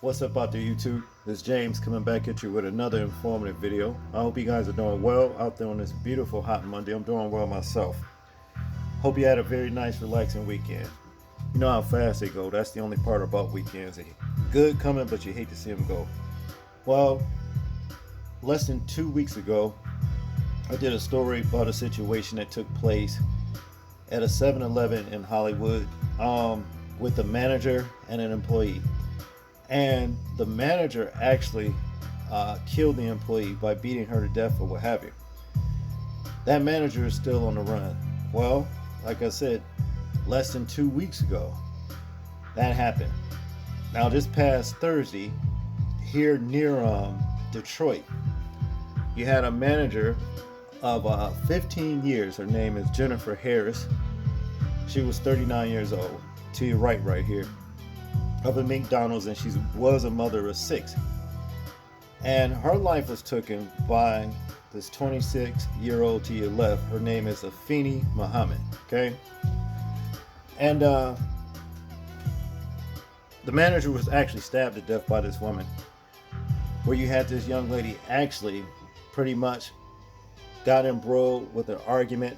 What's up out there, YouTube? This is James coming back at you with another informative video. I hope you guys are doing well out there on this beautiful hot Monday. I'm doing well myself. Hope you had a very nice relaxing weekend. You know how fast they go. That's the only part about weekends. They're good coming, but you hate to see them go. Well, less than 2 weeks ago, I did a story about a situation that took place at a 7-Eleven in Hollywood with a manager and an employee. And the manager actually killed the employee by beating her to death or what have you. That manager is still on the run. Well, like I said, less than 2 weeks ago, that happened. Now, this past Thursday, here near Detroit, you had a manager of 15 years. Her name is Jennifer Harris. She was 39 years old. To your right here. Of a McDonald's, and she was a mother of 6. And her life was taken by this 26-year-old to your left. Her name is Afeni Muhammad. Okay, and the manager was actually stabbed to death by this woman. Where you had this young lady actually pretty much got embroiled with an argument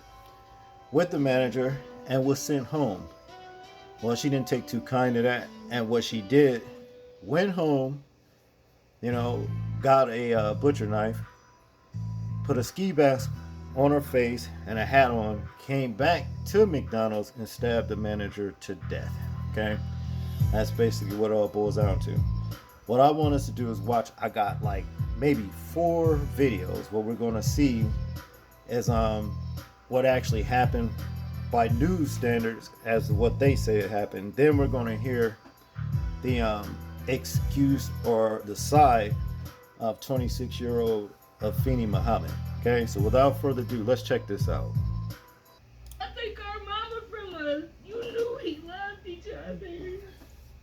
with the manager and was sent home. Well, she didn't take too kind to that, and what she did, went home, got a butcher knife, put a ski mask on her face and a hat on, came back to McDonald's and stabbed the manager to death. Okay, that's basically what it all boils down to. What I want us to do is watch. I got like maybe 4 videos. What we're going to see is what actually happened by news standards as to what they say it happened. Then we're going to hear the excuse or the side of 26-year-old Afeni Muhammad. Okay, so without further ado, let's check this out. I think our mama from us, you knew we loved each other.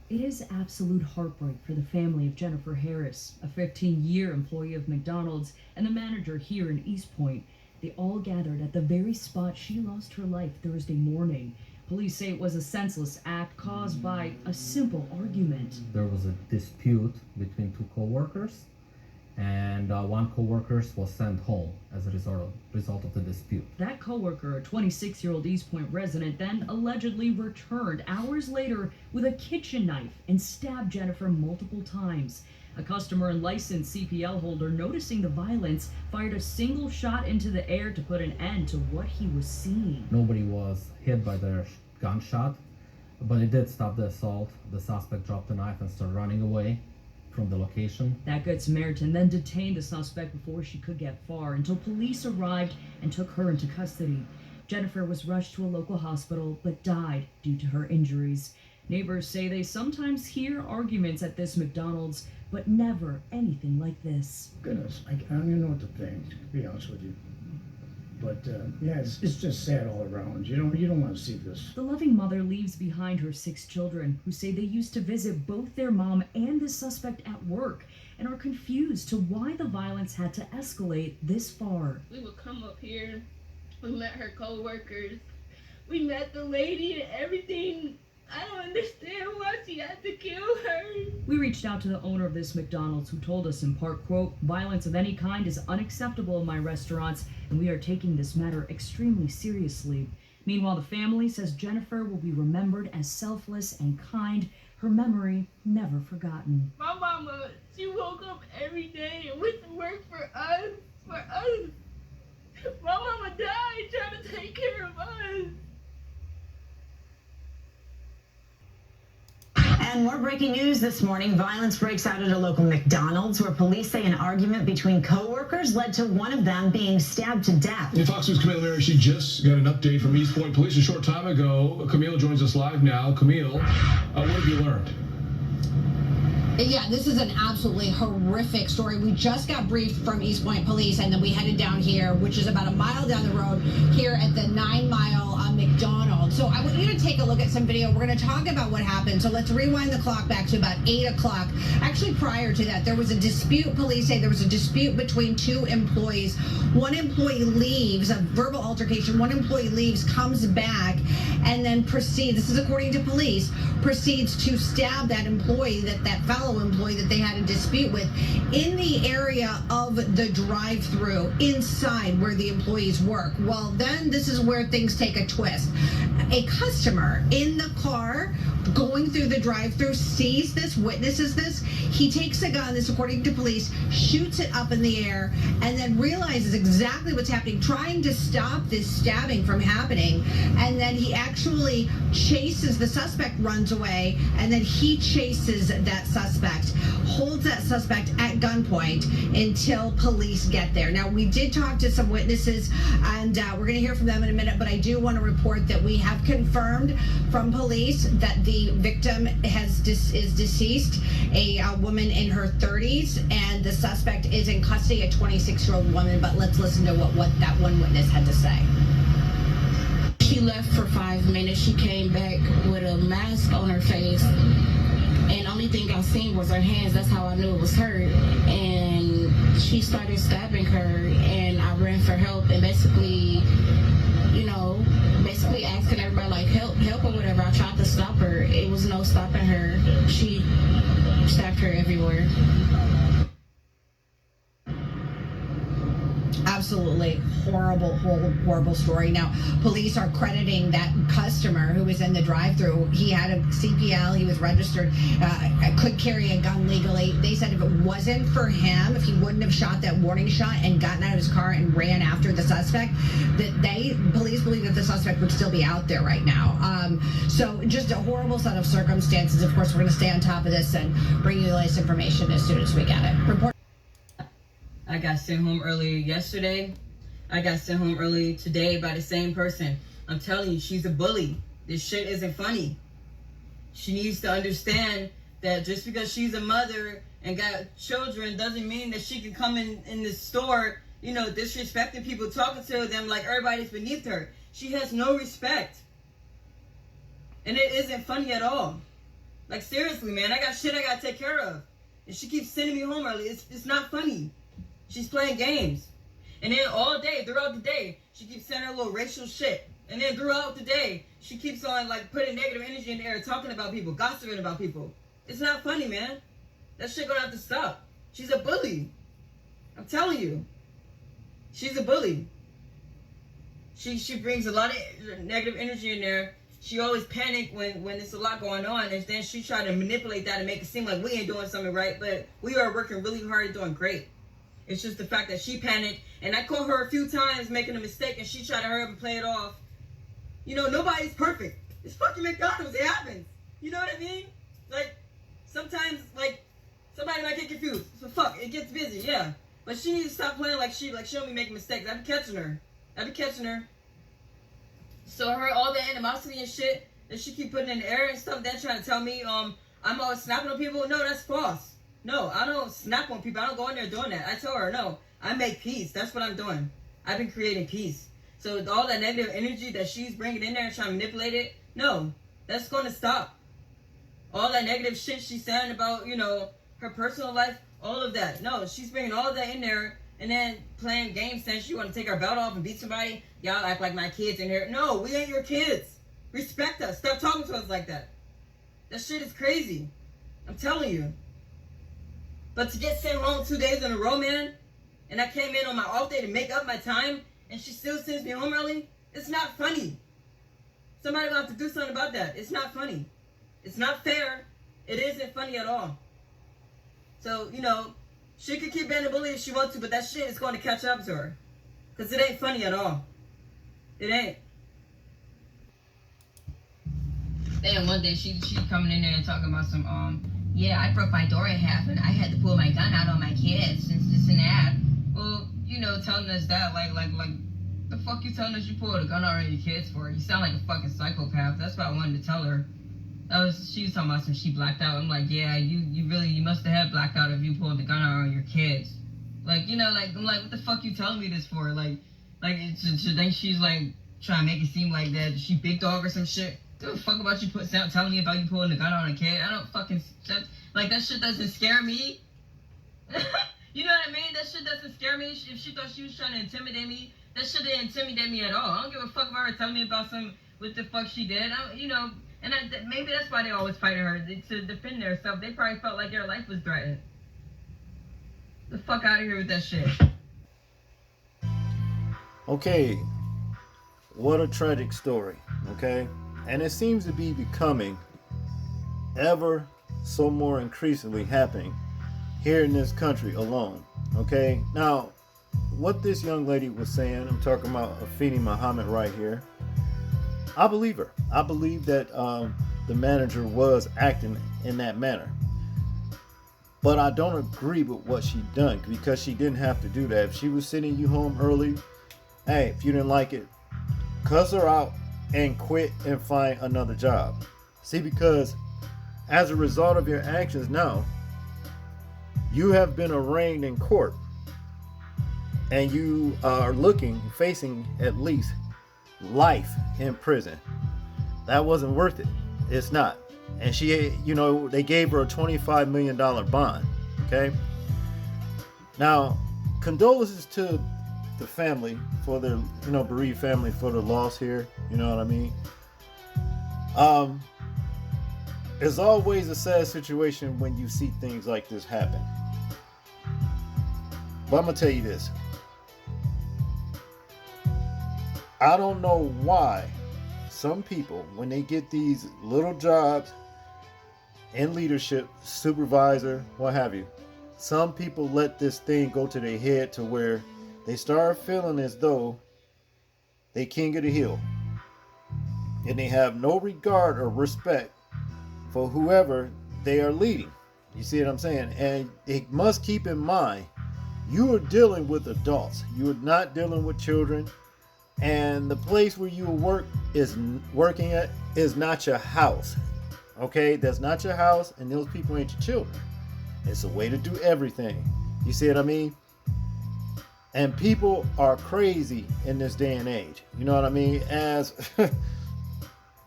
It is absolute heartbreak for the family of Jennifer Harris, a 15-year employee of McDonald's and the manager here in East Point. They all gathered at the very spot she lost her life Thursday morning. Police say it was a senseless act caused by a simple argument. There was a dispute between 2 co-workers, and one co-worker was sent home as a result of the dispute. That co-worker, a 26-year-old East Point resident, then allegedly returned hours later with a kitchen knife and stabbed Jennifer multiple times. A customer and licensed CPL holder, noticing the violence, fired a single shot into the air to put an end to what he was seeing. Nobody was hit by the gunshot, but it did stop the assault. The suspect dropped the knife and started running away from the location. That Good Samaritan then detained the suspect before she could get far until police arrived and took her into custody. Jennifer was rushed to a local hospital but died due to her injuries. Neighbors say they sometimes hear arguments at this McDonald's, but never anything like this. Goodness, I don't even know what to think, to be honest with you. But yeah, it's just sad all around. You don't want to see this. The loving mother leaves behind her 6 children, who say they used to visit both their mom and the suspect at work, and are confused to why the violence had to escalate this far. We would come up here, we met her co-workers, we met the lady and everything. I don't understand why she had to kill her. We reached out to the owner of this McDonald's, who told us in part, quote, "Violence of any kind is unacceptable in my restaurants, and we are taking this matter extremely seriously." Meanwhile, the family says Jennifer will be remembered as selfless and kind, her memory never forgotten. My mama, she woke up every day and went to work for us. My mama died trying to take care of us. And more breaking news this morning. Violence breaks out at a local McDonald's where police say an argument between co-workers led to one of them being stabbed to death. And Fox News' Camille Mary, she just got an update from East Point Police a short time ago. Camille joins us live now. Camille, what have you learned? Yeah, this is an absolutely horrific story. We just got briefed from East Point Police, and then we headed down here, which is about a mile down the road, here at the 9 Mile McDonald's. So I want you to take a look at some video. We're going to talk about what happened. So let's rewind the clock back to about 8 o'clock. Actually, prior to that, there was a dispute. Police say there was a dispute between 2 employees. One employee leaves, a verbal altercation. One employee leaves, comes back, and then this is according to police, proceeds to stab that employee, that fellow employee that they had a dispute with, in the area of the drive-through inside where the employees work. Well, then this is where things take a twist. A customer in the car going through the drive-through sees this, witnesses this. He takes a gun, this according to police, shoots it up in the air, and then realizes exactly what's happening, trying to stop this stabbing from happening. And then he actually chases the suspect, runs away, and then he chases that suspect, holds that suspect at gunpoint until police get there. Now, we did talk to some witnesses, and we're going to hear from them in a minute, but I do want to report that we have confirmed from police that the victim is deceased, a woman in her 30s, and the suspect is in custody, a 26-year-old woman. But let's listen to what that one witness had to say. She left for 5 minutes. She came back with a mask on her face, and only thing I seen was her hands. That's how I knew it was her. And she started stabbing her, and I ran for help, and basically asking everybody like help or whatever. I tried to stop her. It was no stopping her. She stabbed her everywhere. Absolutely horrible story. Now, police are crediting that customer who was in the drive-thru. He had a CPL, he was registered, could carry a gun legally. They said if it wasn't for him, if he wouldn't have shot that warning shot and gotten out of his car and ran after the suspect, that police believe that the suspect would still be out there right now. So just a horrible set of circumstances. Of course, we're going to stay on top of this and bring you the latest information as soon as we get it. I got sent home earlier yesterday. I got sent home early today by the same person. I'm telling you, she's a bully. This shit isn't funny. She needs to understand that just because she's a mother and got children doesn't mean that she can come in the store, disrespecting people, talking to them like everybody's beneath her. She has no respect. And it isn't funny at all. Like, seriously, man, I got shit I gotta take care of. And she keeps sending me home early. It's not funny. She's playing games. And then all day, throughout the day, she keeps sending her little racial shit. And then throughout the day, she keeps on, putting negative energy in the air, talking about people, gossiping about people. It's not funny, man. That shit gonna have to stop. She's a bully. I'm telling you. She's a bully. She brings a lot of negative energy in there. She always panic when there's a lot going on. And then she try to manipulate that and make it seem like we ain't doing something right. But we are working really hard and doing great. It's just the fact that she panicked, and I caught her a few times making a mistake, and she tried to hurry up and play it off. Nobody's perfect. It's fucking McDonald's. It happens. You know what I mean? Sometimes, somebody might get confused. So fuck, it gets busy, yeah. But she needs to stop playing like she don't be making mistakes. I be catching her. So all the animosity and shit that she keep putting in the air and stuff, then trying to tell me, I'm always snapping on people. No, that's false. No, I don't snap on people. I don't go in there doing that. I tell her, no, I make peace. That's what I'm doing. I've been creating peace. So all that negative energy that she's bringing in there and trying to manipulate it, no, that's going to stop. All that negative shit she's saying about, her personal life, all of that. No, she's bringing all of that in there and then playing games saying she want to take her belt off and beat somebody. Y'all act like my kids in here. No, we ain't your kids. Respect us. Stop talking to us like that. That shit is crazy. I'm telling you. But to get sent home 2 days in a row, man, and I came in on my off day to make up my time, and she still sends me home early, it's not funny. Somebody will have to do something about that. It's not funny. It's not fair. It isn't funny at all. So, she could keep being a bully if she wants to, but that shit is going to catch up to her. Because it ain't funny at all. It ain't. Then one day she coming in there and talking about some, yeah, I broke my door in half and I had to pull my gun out on my kids and this and that. Well, telling us that, like, the fuck you telling us you pulled a gun out on your kids for? You sound like a fucking psychopath. That's what I wanted to tell her. She was talking about some she blacked out. I'm like, yeah, you must have had blacked out if you pulled the gun out on your kids. I'm like, what the fuck you telling me this for? To think she's trying to make it seem like that she big dog or some shit. Give a fuck about you telling me about you pulling the gun on a kid. I don't fucking that shit doesn't scare me. You know what I mean? That shit doesn't scare me. If she thought she was trying to intimidate me, that shit didn't intimidate me at all. I don't give a fuck about her telling me about some what the fuck she did. And maybe that's why they always fight her, to defend themselves. They probably felt like their life was threatened. The fuck out of here with that shit. Okay, what a tragic story, okay? And it seems to be becoming ever so more increasingly happening here in this country alone, okay? Now, what this young lady was saying, I'm talking about Afeni Muhammad right here, I believe her. I believe that the manager was acting in that manner. But I don't agree with what she done, because she didn't have to do that. If she was sending you home early, hey, if you didn't like it, cuss her out and quit and find another job. See, because as a result of your actions now, you have been arraigned in court, and you are facing at least life in prison. That wasn't worth it. It's not. And she, they gave her a $25 million bond. Okay. Now, condolences to the family for their, bereaved family for the loss here. You know what I mean? It's always a sad situation when you see things like this happen. But I'm gonna tell you this. I don't know why some people, when they get these little jobs in leadership, supervisor, what have you, some people let this thing go to their head to where they start feeling as though they king of the hill. And they have no regard or respect for whoever they are leading. You see what I'm saying? And they must keep in mind, you are dealing with adults. You are not dealing with children. And the place where you working at is not your house. Okay? That's not your house, and those people ain't your children. It's a way to do everything. You see what I mean? And people are crazy in this day and age. You know what I mean? As to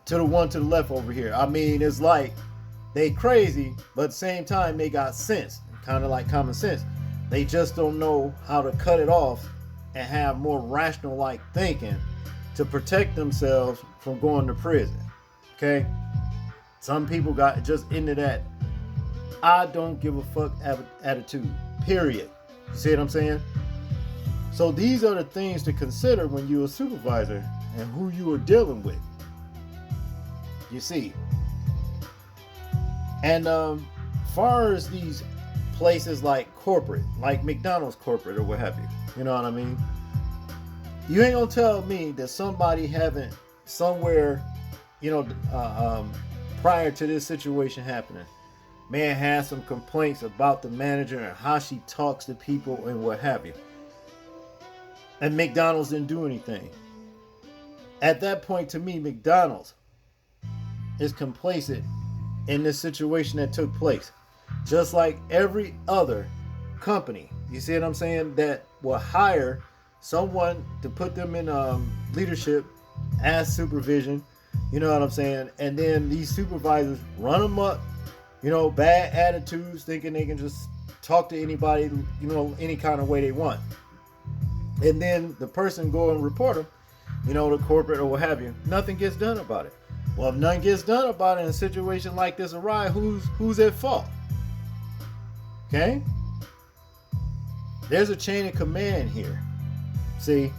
the one to the left over here. I mean, it's like they crazy, but at the same time they got sense. Kind of like common sense. They just don't know how to cut it off and have more rational like thinking to protect themselves from going to prison. Okay? Some people got just into that I don't give a fuck attitude. Period. You see what I'm saying? So these are the things to consider when you're a supervisor and who you are dealing with. You see. And far as these places like corporate, like McDonald's corporate or what have you, you know what I mean? You ain't gonna tell me that somebody haven't somewhere, prior to this situation happening, man had some complaints about the manager and how she talks to people and what have you. And McDonald's didn't do anything. At that point, to me, McDonald's is complacent in this situation that took place. Just like every other company, you see what I'm saying, that will hire someone to put them in leadership as supervision, you know what I'm saying, and then these supervisors run them up, bad attitudes, thinking they can just talk to anybody, any kind of way they want. And then the person go and report them, to corporate or what have you. Nothing gets done about it. Well, if nothing gets done about it in a situation like this arise, who's at fault? Okay? There's a chain of command here. See?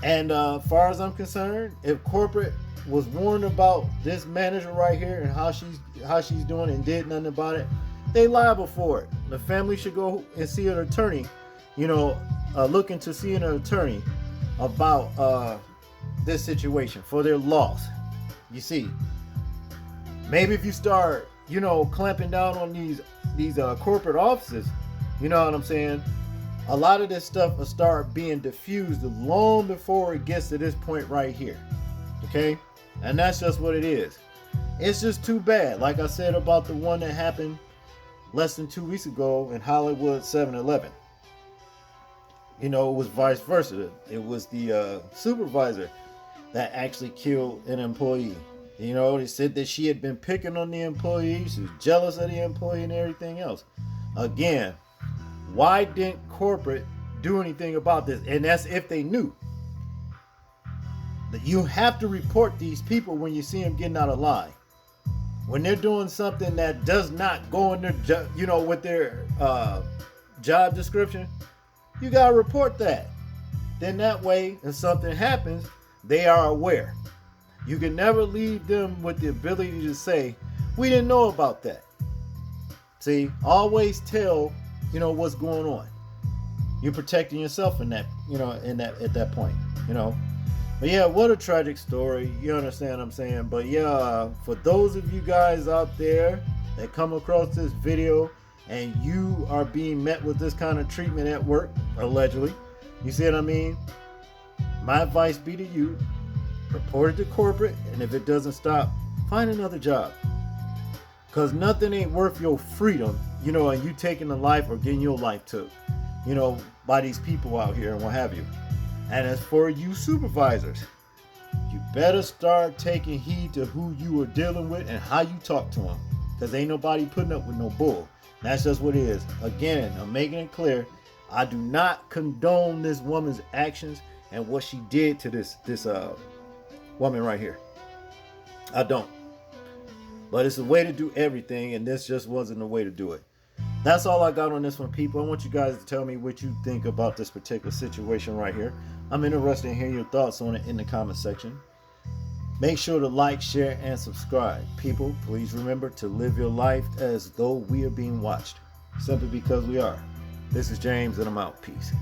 And far as I'm concerned, if corporate was warned about this manager right here and how she's doing and did nothing about it, they liable for it. The family should go and see an attorney, looking to see an attorney about this situation for their loss. You see, maybe if you start, clamping down on these corporate offices, you know what I'm saying, a lot of this stuff will start being diffused long before it gets to this point right here. Okay? And that's just what it is. It's just too bad. Like I said about the one that happened less than 2 weeks ago in Hollywood 7-Eleven. It was vice versa. It was the supervisor that actually killed an employee. They said that she had been picking on the employee. She was jealous of the employee and everything else. Again, why didn't corporate do anything about this? And that's if they knew. You have to report these people when you see them getting out of line. When they're doing something that does not go in their, with their job description, you gotta report that. Then that way, if something happens, they are aware. You can never leave them with the ability to say, we didn't know about that. See, always tell, what's going on. You're protecting yourself in that, at that point, But yeah, what a tragic story. You understand what I'm saying? But yeah, for those of you guys out there that come across this video and you are being met with this kind of treatment at work, allegedly, you see what I mean? My advice be to you, report it to corporate, and if it doesn't stop, find another job. Because nothing ain't worth your freedom, and you taking a life or getting your life took, by these people out here and what have you. And as for you supervisors, you better start taking heed to who you are dealing with and how you talk to them. Because ain't nobody putting up with no bull. That's just what it is. Again, I'm making it clear, I do not condone this woman's actions and what she did to this woman right here. I don't. But it's a way to do everything, and this just wasn't the way to do it. That's all I got on this one, people. I want you guys to tell me what you think about this particular situation right here. I'm interested in hearing your thoughts on it in the comment section. Make sure to like, share, and subscribe. People, please remember to live your life as though we are being watched. Simply because we are. This is James, and I'm out. Peace.